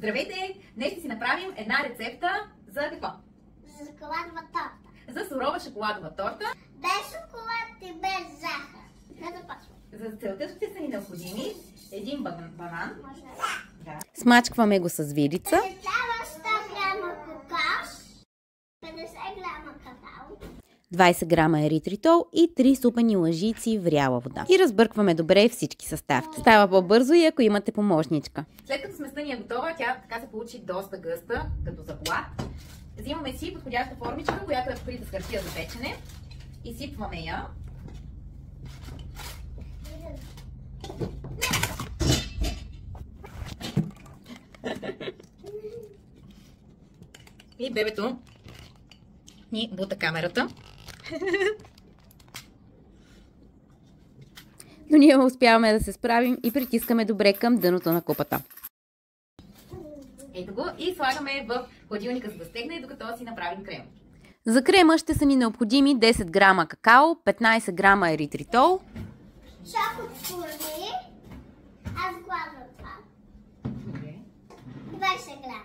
Здравейте! Днес ще си направим една рецепта за какво? За шоколадова торта. За сурова шоколадова торта. Без шоколад и без захар. Не започвам. За целта ще са ни необходими един банан. Може Да. Смачкваме го с вилица. Става 100 грама кокос, 50 грама какао, 20 грама еритритол и 3 супени лъжици вряла вода. И разбъркваме добре всички съставки. Става по-бързо и ако имате помощничка. След като сместа ни е готова, тя така се получи доста гъста, като за плат. Взимаме си подходяща формичка, която е покрита с хартия за печене. Изсипваме я. И бебето ни бута камерата. Но ние успяваме да се справим и притискаме добре към дъното на купата. Ето го и слагаме в хладилника, за да стегне, докато си направим крем. За крема ще са ни необходими 10 грама какао, 15 грама еритритол, шок от фурни, аз гладвам това, 20 грама.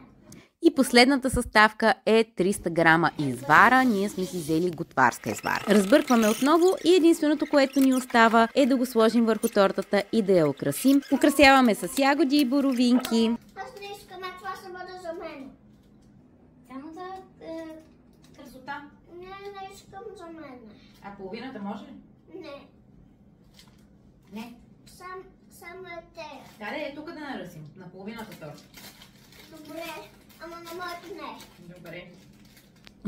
и последната съставка е 300 грама извара. Ние сме си взели готварска извара. Разбъркваме отново и единственото, което ни остава е да го сложим върху тортата и да я украсим. Украсяваме с ягоди и боровинки. Аз не искам, а това ще бъде за мен. Само за красота. Не искам за мен. А половината може ли? Не, Не. само е те. Даде, тук да наръсим. На половината торта. Добре, ама на моето не. Добре.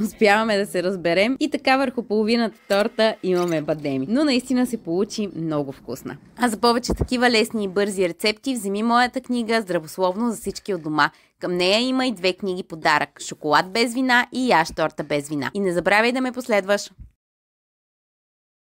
Успяваме да се разберем и така върху половината торта имаме бадеми. Но наистина се получи много вкусна. А за повече такива лесни и бързи рецепти вземи моята книга "Здравословно за всички от дома". Към нея има и 2 книги подарък: "Шоколад без вина" и "Яш торта без вина". И не забравяй да ме последваш!